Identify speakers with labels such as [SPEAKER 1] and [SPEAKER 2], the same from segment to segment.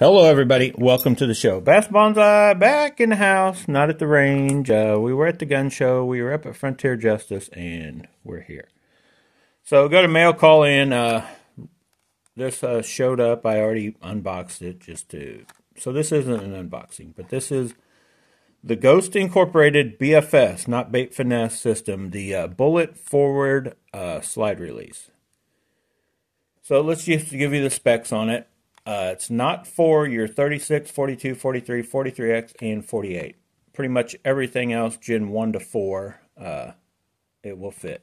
[SPEAKER 1] Hello everybody, welcome to the show. Bass Bonsai back in the house, not at the range. We were at the gun show, we were up at Frontier Justice, and we're here. So got a mail call in. This showed up. I already unboxed it so this isn't an unboxing, but this is the Ghost Incorporated BFS, not Bait Finesse system, the bullet forward slide release. So let's just give you the specs on it. It's not for your 36, 42, 43, 43X, and 48. Pretty much everything else, Gen 1 to 4, it will fit.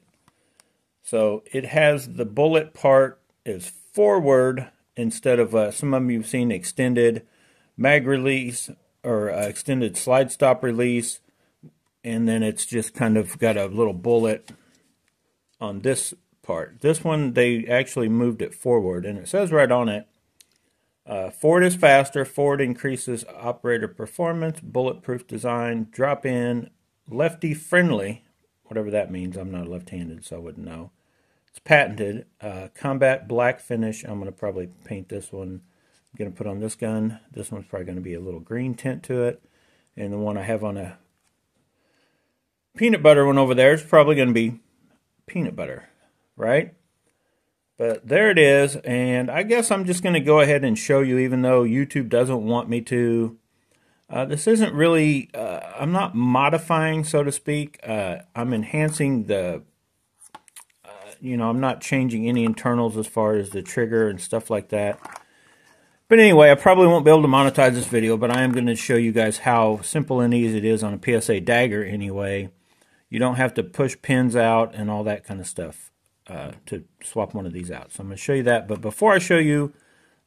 [SPEAKER 1] So it has the bullet part is forward instead of some of them you've seen extended mag release or extended slide stop release. And then it's just kind of got a little bullet on this part. This one, they actually moved it forward. And it says right on it, forward is faster, forward increases operator performance, bulletproof design, drop in, lefty friendly, whatever that means. I'm not left-handed, so I wouldn't know. It's patented, combat black finish. I'm going to probably paint this one. I'm going to put on this gun. This one's probably going to be a little green tint to it. And the one I have on a peanut butter one over there is probably going to be peanut butter, right? But there it is, and I guess I'm just going to go ahead and show you, even though YouTube doesn't want me to. This isn't really, I'm not modifying, so to speak. I'm enhancing the, I'm not changing any internals as far as the trigger and stuff like that. But anyway, I probably won't be able to monetize this video, but I am going to show you guys how simple and easy it is on a PSA Dagger anyway. You don't have to push pins out and all that kind of stuff. To swap one of these out. So I'm going to show you that. But before I show you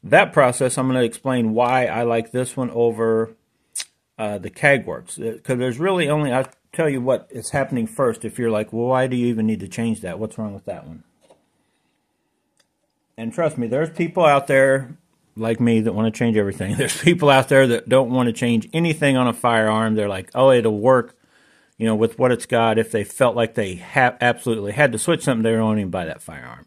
[SPEAKER 1] that process, I'm going to explain why I like this one over the kagwerks. Because there's really only, I'll tell you what is happening first. If you're like, well, why do you even need to change that? What's wrong with that one? And trust me, there's people out there like me that want to change everything. There's people out there that don't want to change anything on a firearm. They're like, oh, it'll work, with what it's got. If they felt like they absolutely had to switch something, they won't even buy that firearm.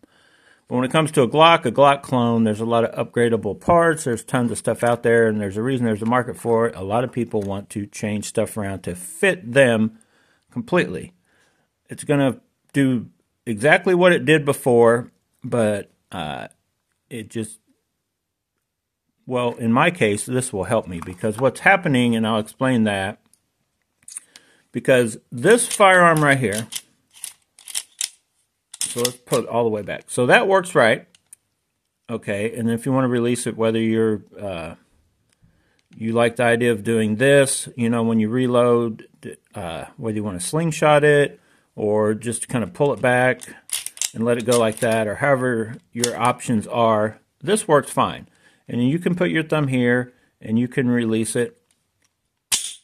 [SPEAKER 1] But when it comes to a Glock clone, there's a lot of upgradable parts. There's tons of stuff out there, and there's a reason there's a market for it. A lot of people want to change stuff around to fit them completely. It's going to do exactly what it did before, but it just, well, in my case, this will help me, because what's happening, and I'll explain that, because this firearm right here, so let's put it all the way back. So that works right. Okay, and if you want to release it, whether you're, you like the idea of doing this, when you reload, whether you want to slingshot it, or just kind of pull it back and let it go like that, or however your options are, this works fine. And you can put your thumb here, and you can release it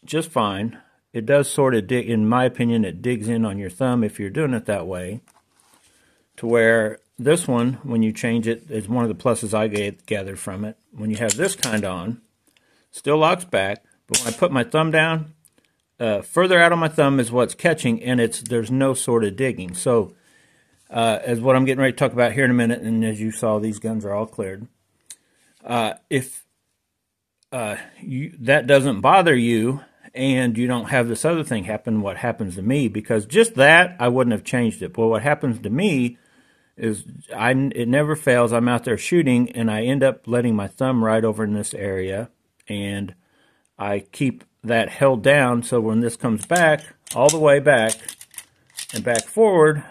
[SPEAKER 1] just fine. It does sort of dig, in my opinion, it digs in on your thumb if you're doing it that way. To where this one, when you change it, is one of the pluses I gathered from it. When you have this kind on, still locks back, but when I put my thumb down, further out on my thumb is what's catching, and there's no sort of digging. So, as what I'm getting ready to talk about here in a minute, and as you saw, these guns are all cleared. If that doesn't bother you, and you don't have this other thing happen, what happens to me, because just that, I wouldn't have changed it. But what happens to me is it never fails. I'm out there shooting, and I end up letting my thumb right over in this area, and I keep that held down, so when this comes back, all the way back, and back forward,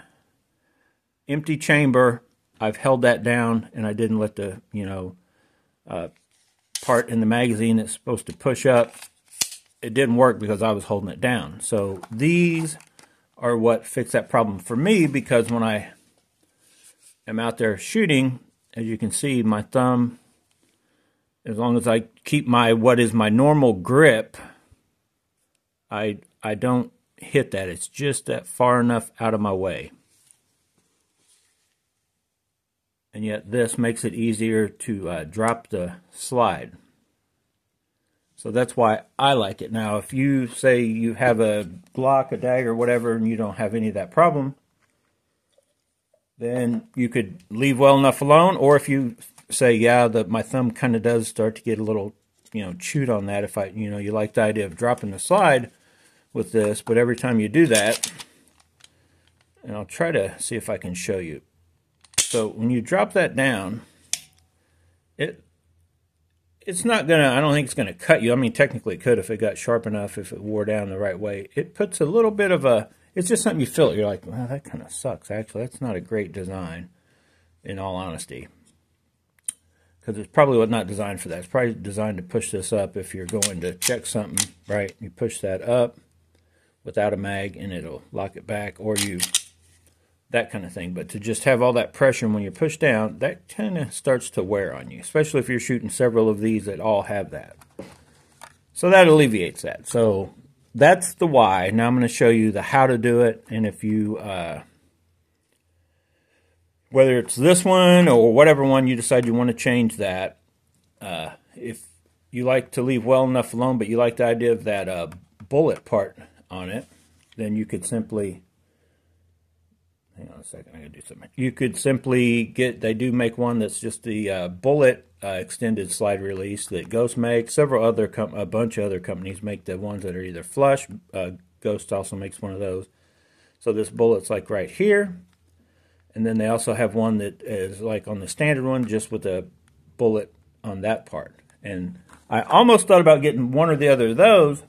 [SPEAKER 1] empty chamber, I've held that down, and I didn't let the, part in the magazine that's supposed to push up, it didn't work because I was holding it down. So these are what fix that problem for me, because when I am out there shooting, as you can see, my thumb, as long as I keep what is my normal grip, I don't hit that. It's just that far enough out of my way. And yet this makes it easier to drop the slide. So that's why I like it. Now, if you say you have a Glock, a Dagger, whatever, and you don't have any of that problem, then you could leave well enough alone. Or if you say, yeah, my thumb kind of does start to get a little chewed on that if you like the idea of dropping the slide with this, but every time you do that, and I'll try to see if I can show you. So when you drop that down, it's not gonna, I don't think it's gonna cut you. I mean, technically it could if it got sharp enough, if it wore down the right way. It puts a little bit of a, it's just something you feel it. You're like, well, that kind of sucks. Actually, that's not a great design, in all honesty. Because it's probably not designed for that. It's probably designed to push this up if you're going to check something, right? You push that up without a mag and it'll lock it back, or that kind of thing. But to just have all that pressure when you push down, that kind of starts to wear on you, especially if you're shooting several of these that all have that. So that alleviates that. So that's the why. Now I'm going to show you the how to do it, and if you, whether it's this one or whatever one you decide you want to change that, if you like to leave well enough alone, but you like the idea of that bullet part on it, then you could simply, hang on a second, I gotta do something. You could simply get, they do make one that's just the bullet extended slide release that Ghost makes. A bunch of other companies make the ones that are either flush. Ghost also makes one of those. So this bullet's like right here. And then they also have one that is like on the standard one, just with a bullet on that part. And I almost thought about getting one or the other of those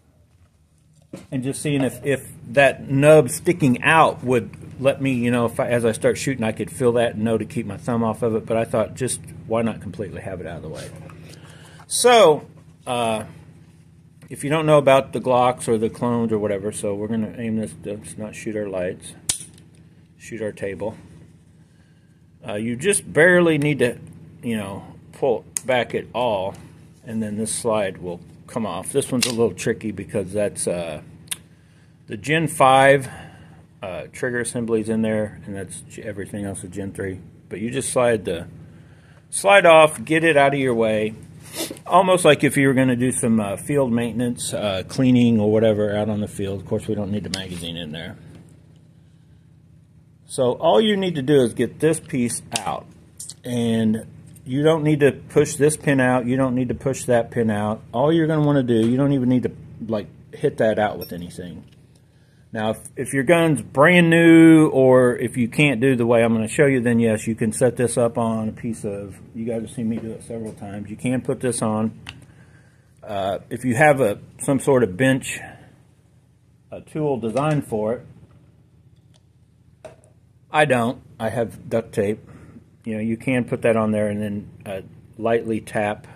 [SPEAKER 1] and just seeing if that nub sticking out would let me, as I start shooting, I could feel that and know to keep my thumb off of it. But I thought, just why not completely have it out of the way? So, if you don't know about the Glocks or the clones or whatever, so we're going to aim this to not shoot our lights, shoot our table. You just barely need to, pull back at all, and then this slide will come off. This one's a little tricky because that's the Gen 5 trigger assemblies in there, and that's everything else is Gen 3. But you just slide off, get it out of your way, almost like if you were going to do some field maintenance, cleaning or whatever out on the field. Of course, we don't need the magazine in there. So all you need to do is get this piece out, and you don't need to push this pin out. You don't need to push that pin out. All you're going to want to do, you don't even need to hit that out with anything. Now, if your gun's brand new, or if you can't do the way I'm going to show you, then yes, you can set this up on a piece of, you guys have seen me do it several times. You can put this on. If you have some sort of bench, a tool designed for it, I don't. I have duct tape. You can put that on there and then lightly tap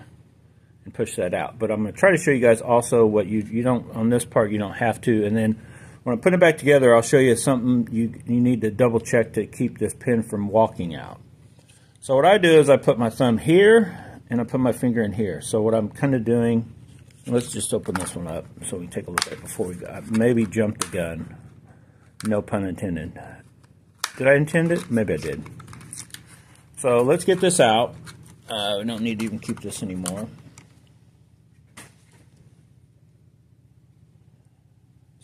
[SPEAKER 1] and push that out. But I'm going to try to show you guys also what you don't, on this part you don't have to. And then when I put it back together, I'll show you something you need to double check to keep this pin from walking out. So what I do is I put my thumb here and I put my finger in here. So what I'm kind of doing, let's just open this one up so we can take a look at it before we maybe jump the gun. No pun intended. Did I intend it? Maybe I did. So let's get this out. We don't need to even keep this anymore.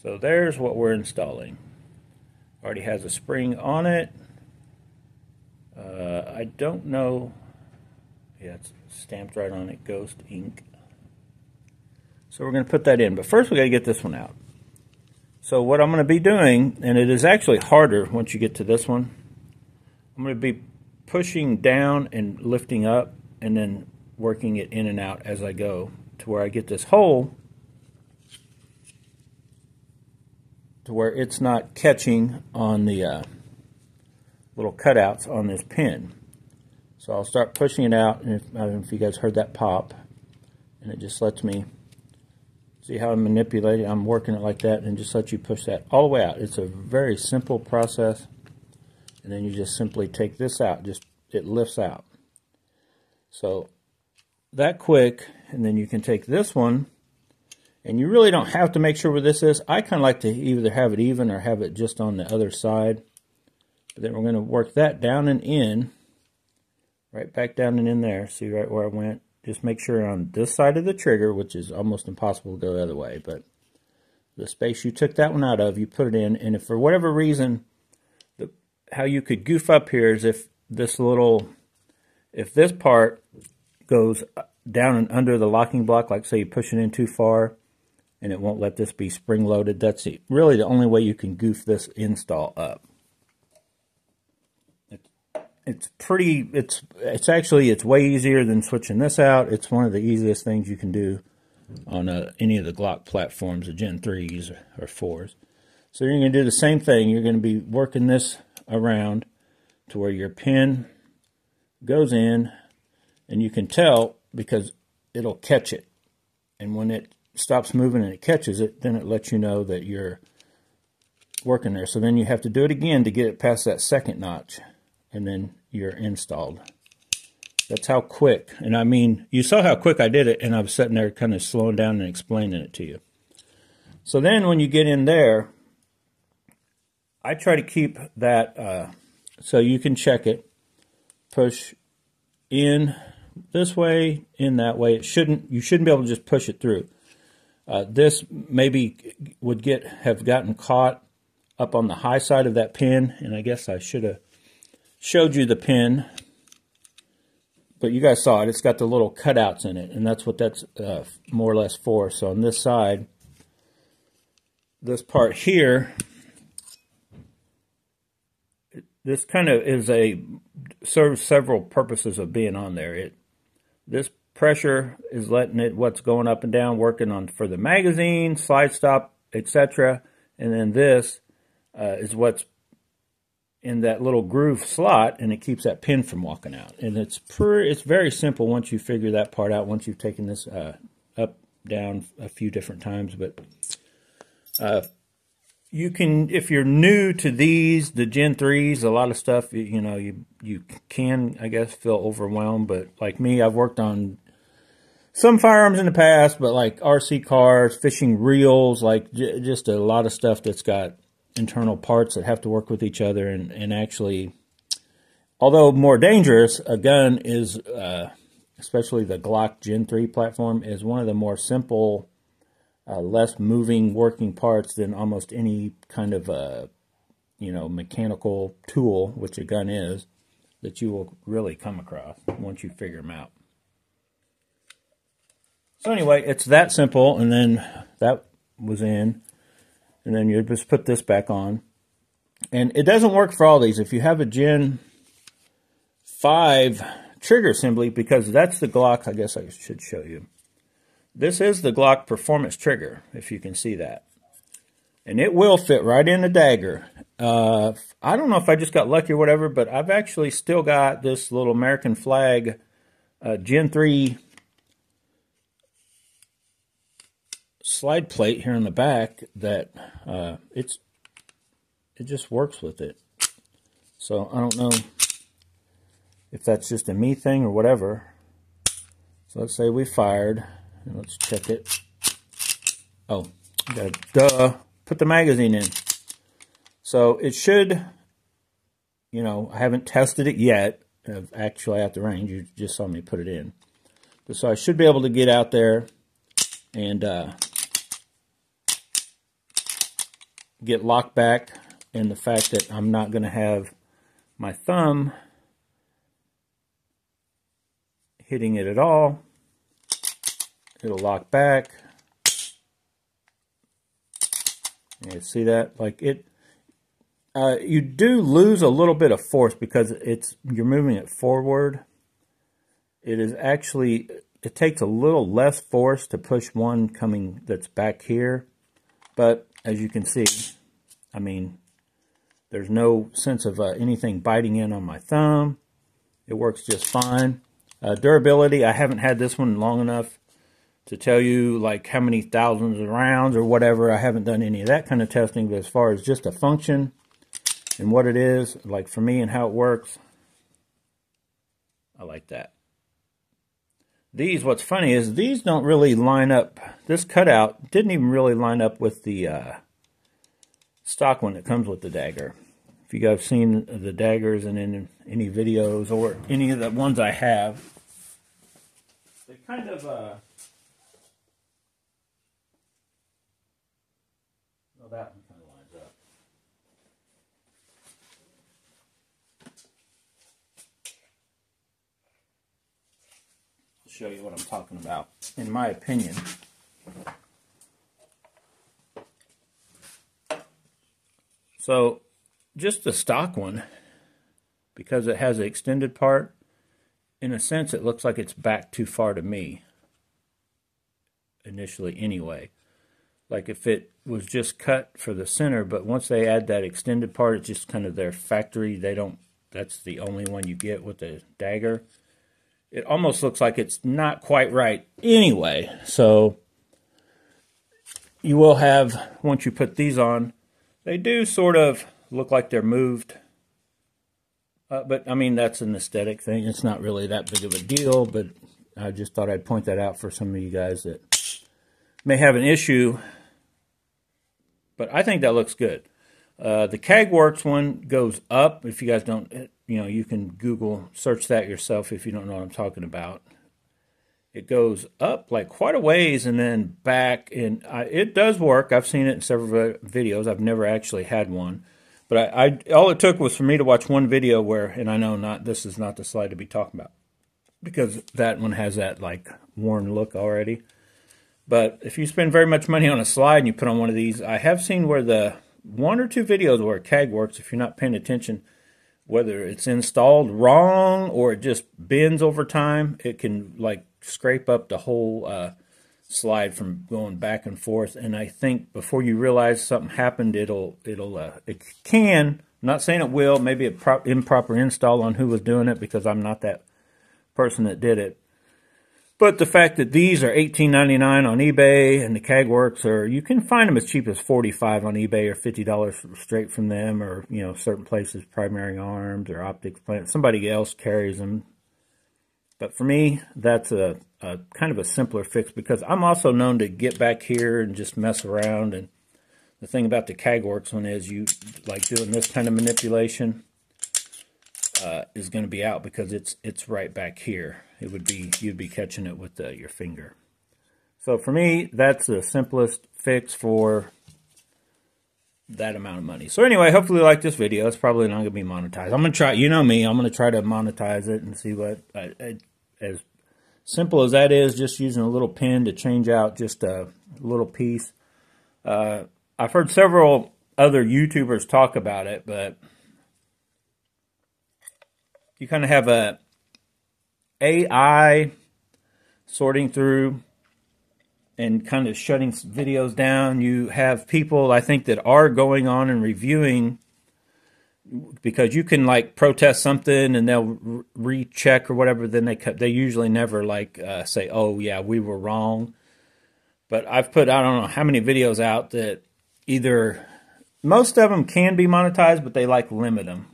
[SPEAKER 1] So there's what we're installing. Already has a spring on it. I don't know. Yeah, it's stamped right on it, Ghost ink. So we're going to put that in. But first we got to get this one out. So what I'm going to be doing, and it is actually harder once you get to this one, I'm going to be pushing down and lifting up and then working it in and out as I go to where I get this hole to where it's not catching on the little cutouts on this pin. So I'll start pushing it out, and I don't know if you guys heard that pop, and it just lets me, see how I'm manipulating, I'm working it like that, and just let you push that all the way out. It's a very simple process. And then you just simply take this out, it lifts out. So that quick, and then you can take this one, and you really don't have to make sure where this is. I kind of like to either have it even or have it just on the other side. But then we're going to work that down and in, right back down and in there. See right where I went? Just make sure on this side of the trigger, which is almost impossible to go the other way, but the space you took that one out of, you put it in, and if for whatever reason, how you could goof up here is if this part goes down and under the locking block, like say you push it in too far and it won't let this be spring loaded. That's really the only way you can goof this install up. It's way easier than switching this out. It's one of the easiest things you can do on any of the Glock platforms, the Gen 3s or 4s. So you're going to do the same thing. You're going to be working this around to where your pin goes in, and you can tell because it'll catch it. And when it stops moving and it catches it, then it lets you know that you're working there. So then you have to do it again to get it past that second notch, and then you're installed. That's how quick. And I mean, you saw how quick I did it, and I was sitting there kind of slowing down and explaining it to you. So then when you get in there, I try to keep that so you can check it. Push in this way, in that way. You shouldn't be able to just push it through. This maybe would have gotten caught up on the high side of that pin, and I guess I should have showed you the pin, but you guys saw it. It's got the little cutouts in it, and that's what that's more or less for. So on this side, this part here, this kind of serves several purposes of being on there. This pressure is letting it what's going up and down, working on for the magazine, slide stop, etc. And then this is what's in that little groove slot, and it keeps that pin from walking out. And it's very simple once you figure that part out, once you've taken this up, down a few different times. But you can, if you're new to these, the Gen 3s, a lot of stuff, you can, I guess, feel overwhelmed. But like me, I've worked on some firearms in the past, but like RC cars, fishing reels, like just a lot of stuff that's got internal parts that have to work with each other, and actually, although more dangerous, a gun is, especially the Glock Gen 3 platform, is one of the more simple, less moving working parts than almost any kind of mechanical tool, which a gun is, that you will really come across once you figure them out. So anyway, it's that simple, and then that was in. And then you just put this back on. And it doesn't work for all these. If you have a Gen 5 trigger assembly, because that's the Glock, I guess I should show you. This is the Glock Performance trigger, if you can see that. And it will fit right in the Dagger. I don't know if I just got lucky or whatever, but I've actually still got this little American flag Gen 3 slide plate here on the back that it just works with it. So I don't know if that's just a me thing or whatever. So let's say we fired, and let's check it. Oh, put the magazine in. So it should, I haven't tested it yet, actually at the range. You just saw me put it in. So I should be able to get out there and get locked back, and the fact that I'm not going to have my thumb hitting it at all. It'll lock back. You see that? Like it, you do lose a little bit of force because you're moving it forward. It is actually, it takes a little less force to push one coming that's back here. But as you can see, I mean, there's no sense of anything biting in on my thumb. It works just fine. Durability, I haven't had this one long enough to tell you like how many thousands of rounds or whatever. I haven't done any of that kind of testing, but as far as just a function and what it is, like for me and how it works, I like that. These, what's funny is these don't really line up. This cutout didn't even really line up with the stock one that comes with the Dagger. If you guys have seen the Daggers and in any videos or any of the ones I have, they kind of, well, that one kind of lines up. show you what I'm talking about, in my opinion. So, just the stock one, because it has an extended part, in a sense it looks like it's back too far to me, initially anyway. Like if it was just cut for the center, but once they add that extended part, it's just kind of their factory, that's the only one you get with the Dagger. It almost looks like it's not quite right anyway. So you will have, once you put these on, they do sort of look like they're moved. But I mean, that's an aesthetic thing. It's not really that big of a deal, but I just thought I'd point that out for some of you guys that may have an issue. But I think that looks good. The kagwerks one goes up. If you guys don't, you can Google search that yourself if you don't know what I'm talking about. It goes up like quite a ways and then back, and it does work. I've seen it in several videos. I've never actually had one, but all it took was for me to watch one video where, and I know this is not the slide to be talking about because that one has that like worn look already. But if you spend very much money on a slide and you put on one of these, I have seen where the one or two videos where kagwerks, if you're not paying attention, whether it's installed wrong or it just bends over time, it can like scrape up the whole slide from going back and forth. And I think before you realize something happened, it can, I'm not saying it will, maybe an improper install on who was doing it because I'm not that person that did it. But the fact that these are $18.99 on eBay and the kagwerks you can find them as cheap as $45 on eBay or $50 straight from them, or certain places, Primary Arms or Optics Plant, somebody else carries them. But for me, that's a kind of a simpler fix because I'm also known to get back here and just mess around. And the thing about the kagwerks one is you like doing this kind of manipulation is going to be out because it's right back here. You'd be catching it with your finger. So for me, that's the simplest fix for that amount of money. So anyway, hopefully you like this video. It's probably not going to be monetized. I'm going to try, you know me, I'm going to try to monetize it and see what, as simple as that is, just using a little pin to change out just a little piece. I've heard several other YouTubers talk about it, but you kind of have a AI sorting through and kind of shutting videos down. You have people, I think, that are going on and reviewing, because you can like protest something and they'll recheck or whatever. Then they usually never like say, "Oh yeah, we were wrong." But I've put, I don't know how many videos out that either, most of them can be monetized, but they like limit them.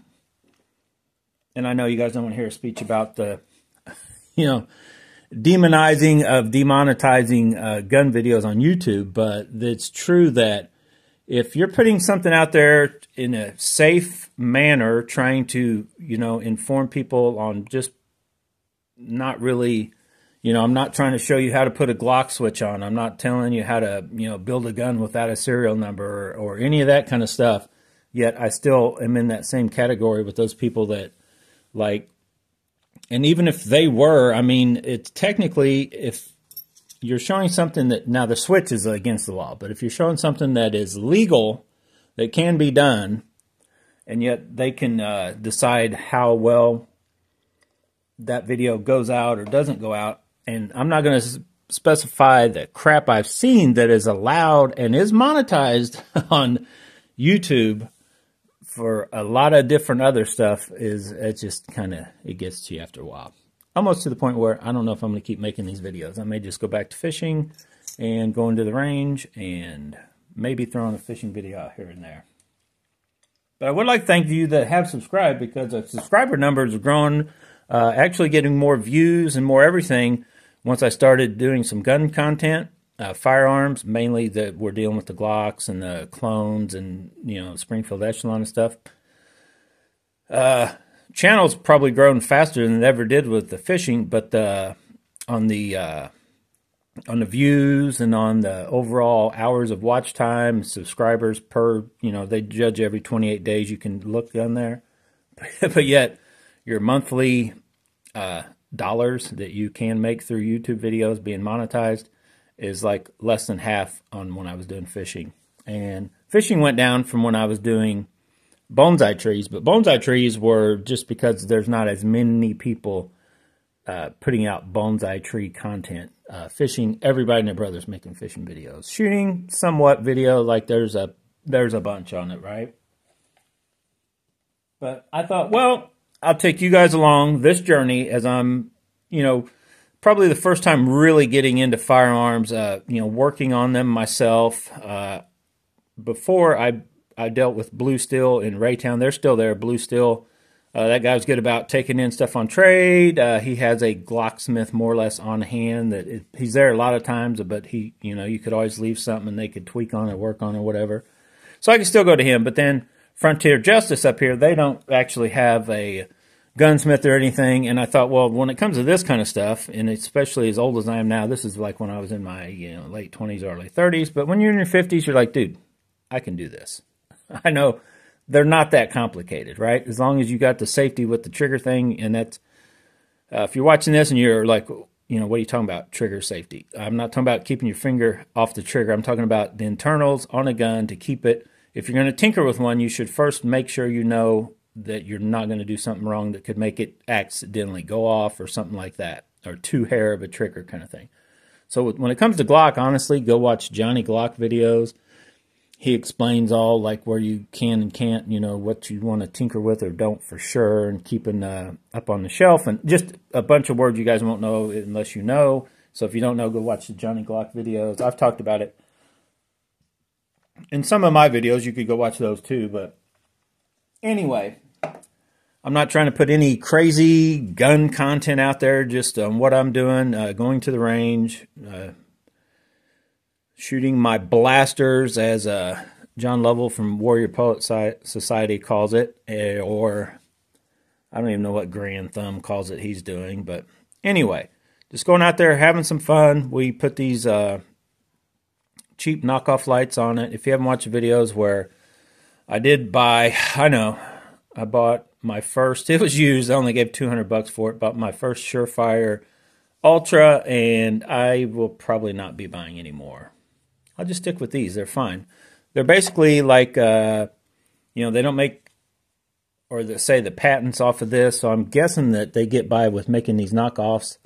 [SPEAKER 1] And I know you guys don't want to hear a speech about the demonizing of demonetizing gun videos on YouTube, but it's true that if you're putting something out there in a safe manner, trying to, inform people on just not really, I'm not trying to show you how to put a Glock switch on. I'm not telling you how to, build a gun without a serial number or any of that kind of stuff. Yet I still am in that same category with those people that like, and even if they were, I mean, it's technically, if you're showing something that, now the switch is against the law, but if you're showing something that is legal, that can be done, and yet they can decide how well that video goes out or doesn't go out. And I'm not going to specify the crap I've seen that is allowed and is monetized on YouTube for a lot of different other stuff. It just kind of, it gets to you after a while. Almost to the point where I don't know if I'm going to keep making these videos. I may just go back to fishing and go into the range and maybe throw in a fishing video out here and there. But I would like to thank you that have subscribed, because the subscriber numbers are growing, actually getting more views and more everything once I started doing some gun content. Firearms, mainly that we're dealing with the Glocks and the clones and, Springfield Echelon and stuff. Channel's probably grown faster than it ever did with the fishing, but on the views and on the overall hours of watch time, subscribers per, they judge every 28 days. You can look on there, but yet your monthly dollars that you can make through YouTube videos being monetized is like less than half on when I was doing fishing. And fishing went down from when I was doing bonsai trees, but bonsai trees were just because there's not as many people putting out bonsai tree content. Fishing, everybody and their brother's making fishing videos. Shooting, somewhat video, like there's a bunch on it, right? But I thought, well, I'll take you guys along this journey as I'm, probably the first time really getting into firearms, working on them myself. Before I dealt with Blue Steel in Raytown. They're still there, Blue Steel. That guy was good about taking in stuff on trade. He has a Glocksmith more or less on hand. He's there a lot of times, but he, you could always leave something and they could tweak on it, work on it, whatever. So I can still go to him. But then Frontier Justice up here, they don't actually have a gunsmith or anything. And I thought, well, when it comes to this kind of stuff, and especially as old as I am now, this is like when I was in my late 20s, early 30s. But when you're in your 50s, you're like, dude, I can do this. I know they're not that complicated, right? As long as you got the safety with the trigger thing, and that's, if you're watching this and you're like, what are you talking about? Trigger safety. I'm not talking about keeping your finger off the trigger. I'm talking about the internals on a gun to keep it. If you're going to tinker with one, you should first make sure you know that you're not going to do something wrong that could make it accidentally go off or something like that, or too hair of a trigger kind of thing. So when it comes to Glock, honestly, go watch Johnny Glock videos. He explains all, like, where you can and can't, what you want to tinker with or don't for sure, and keeping up on the shelf. And just a bunch of words you guys won't know unless you know. So if you don't know, go watch the Johnny Glock videos. I've talked about it in some of my videos. You could go watch those too. But anyway, I'm not trying to put any crazy gun content out there, just on what I'm doing, going to the range, shooting my blasters, as John Lovell from Warrior Poet Society calls it, or I don't even know what Grand Thumb calls it he's doing. But anyway, just going out there, having some fun. We put these cheap knockoff lights on it. If you haven't watched the videos where I did buy, I bought my first, it was used, I only gave $200 for it, bought my first Surefire Ultra, and I will probably not be buying any more. I'll just stick with these. They're fine. They're basically like, they don't make, or they say the patents off of this, so I'm guessing that they get by with making these knockoffs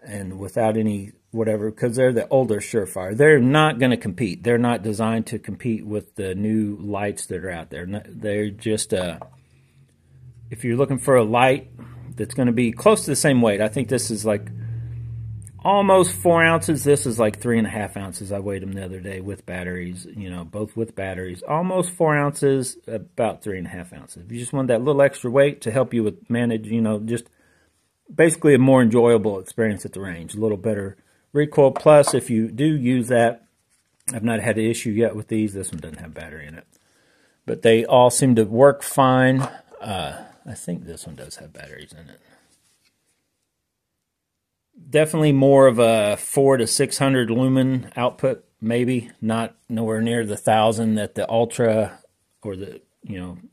[SPEAKER 1] and without any whatever, because they're the older Surefire. They're not going to compete. They're not designed to compete with the new lights that are out there. They're just, if you're looking for a light that's going to be close to the same weight, I think this is like almost 4 ounces. This is like 3.5 ounces. I weighed them the other day with batteries, both with batteries. Almost 4 ounces, about 3.5 ounces. If you just want that little extra weight to help you with manage, just basically a more enjoyable experience at the range. A little better recoil. Plus, if you do use that, I've not had an issue yet with these. This one doesn't have battery in it. But they all seem to work fine. I think this one does have batteries in it. Definitely more of a 400 to 600 lumen output, maybe. Not nowhere near the 1,000 that the Ultra or the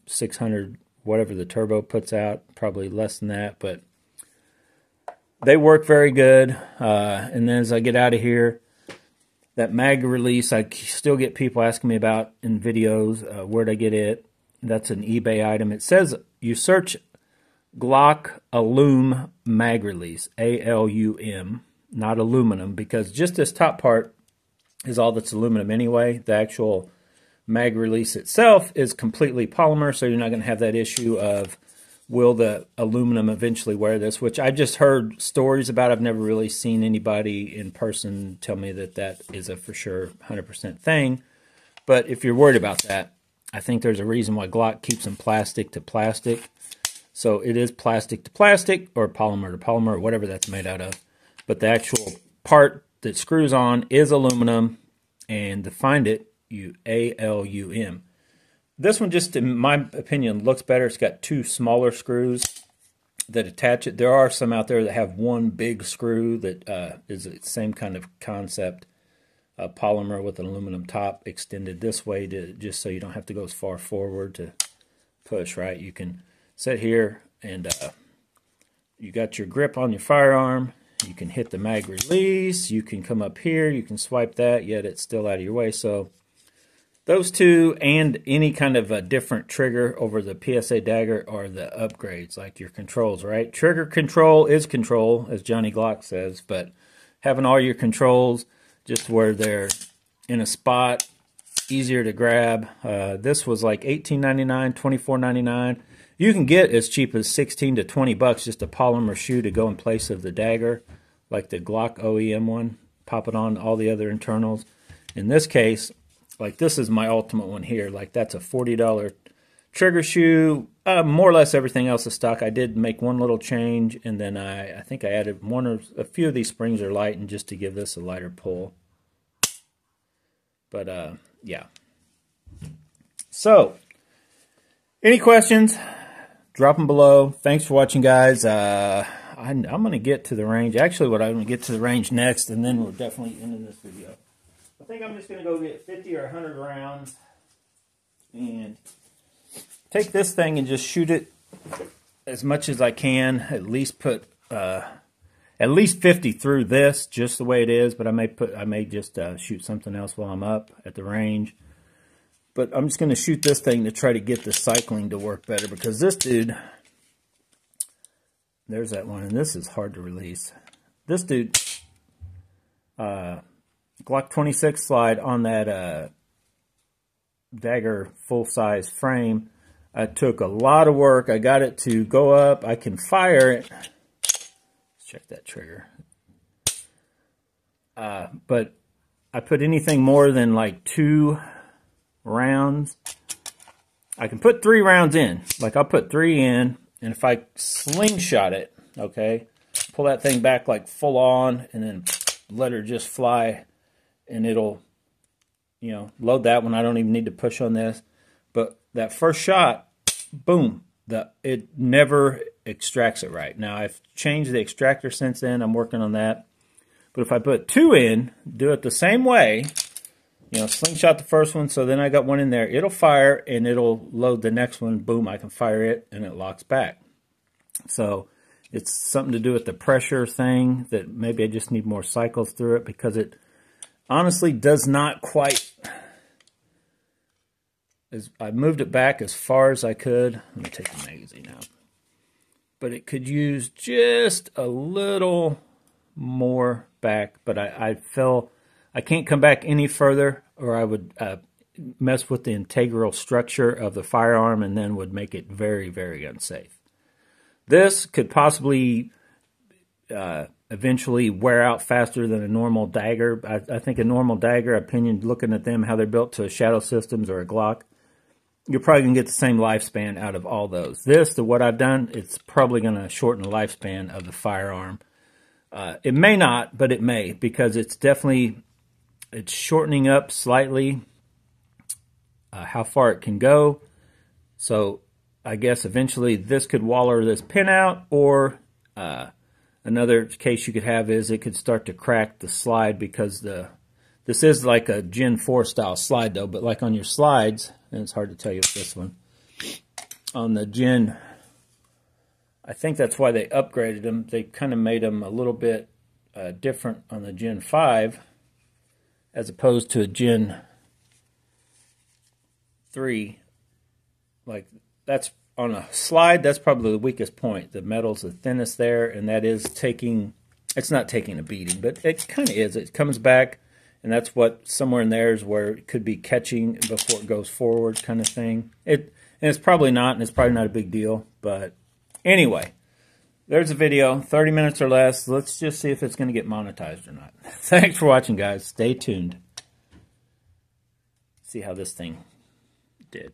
[SPEAKER 1] 600, whatever the Turbo puts out. Probably less than that, but they work very good. And then as I get out of here, that mag release, I still get people asking me about in videos. Where'd I get it? That's an eBay item. It says you search Glock Alum mag release, A-L-U-M, not aluminum, because just this top part is all that's aluminum anyway. The actual mag release itself is completely polymer, so you're not going to have that issue of will the aluminum eventually wear this, which I just heard stories about. I've never really seen anybody in person tell me that that is a for sure 100% thing. But if you're worried about that, I think there's a reason why Glock keeps them plastic to plastic. So it is plastic to plastic or polymer to polymer or whatever that's made out of. But the actual part that screws on is aluminum. And to find it, A-L-U-M. This one just, in my opinion, looks better. It's got two smaller screws that attach it. There are some out there that have one big screw that is the same kind of concept. Polymer with an aluminum top extended this way to just so you don't have to go as far forward to push, right? You can sit here and you got your grip on your firearm. You can hit the mag release. You can come up here. You can swipe that, yet it's still out of your way. So those two and any kind of a different trigger over the PSA Dagger are the upgrades, like your controls, right? Trigger control is control, as Johnny Glock says, but having all your controls just where they're in a spot, easier to grab. This was like $18.99, $24.99. You can get as cheap as $16 to $20 just a polymer shoe to go in place of the Dagger, like the Glock OEM one. Pop it on all the other internals. In this case, like this is my ultimate one here. Like that's a $40 trigger shoe. More or less everything else is stock. I did make one little change, and then I think I added one or a few of these springs are light, and just to give this a lighter pull. But yeah. So, any questions? Drop them below. Thanks for watching, guys. I'm going to get to the range. Actually, what I'm going to get to the range next, and then we're definitely ending this video. I think I'm just going to go get 50 or 100 rounds and take this thing and just shoot it as much as I can. At least put at least 50 through this, just the way it is. But I may just shoot something else while I'm up at the range. But I'm just going to shoot this thing to try to get the cycling to work better, because this dude, there's that one, and this is hard to release. This dude, Glock 26 slide on that Dagger full-size frame, I took a lot of work. I got it to go up. I can fire it. Let's check that trigger. But I put anything more than like 2 rounds. I can put 3 rounds in. Like I'll put 3 in, and if I slingshot it, okay, pull that thing back like full on, and then let her just fly, and it'll, you know, load that one. I don't even need to push on this. But that first shot, boom, it never extracts it right. Now I've changed the extractor since then. I'm working on that. But if I put 2 in, do it the same way, you know, slingshot the first one, so then I got one in there. It'll fire, and it'll load the next one. Boom, I can fire it, and it locks back. So it's something to do with the pressure thing, that maybe I just need more cycles through it, because it honestly does not quite... I moved it back as far as I could. Let me take the magazine out. But it could use just a little more back, but I feel... I can't come back any further, or I would mess with the integral structure of the firearm and then would make it very, very unsafe. This could possibly eventually wear out faster than a normal Dagger. I think a normal Dagger, opinion, looking at them, how they're built to a Shadow Systems or a Glock, you're probably going to get the same lifespan out of all those. This, to what I've done, it's probably going to shorten the lifespan of the firearm. It may not, but it may, because it's definitely... It's shortening up slightly how far it can go. So I guess eventually this could waller this pin out, or another case you could have is it could start to crack the slide, because this is like a Gen 4 style slide though, but like on your slides, and it's hard to tell you with this one, on the Gen, I think that's why they upgraded them. They kind of made them a little bit different on the Gen 5, as opposed to a Gen 3. Like, that's on a slide, that's probably the weakest point. The metal's the thinnest there, and that is taking, it's not taking a beating, but it kind of is. It comes back, and that's what, somewhere in there is where it could be catching before it goes forward, kind of thing. And it's probably not, and it's probably not a big deal, but anyway. There's a video, 30 minutes or less. Let's just see if it's going to get monetized or not. Thanks for watching, guys. Stay tuned. See how this thing did.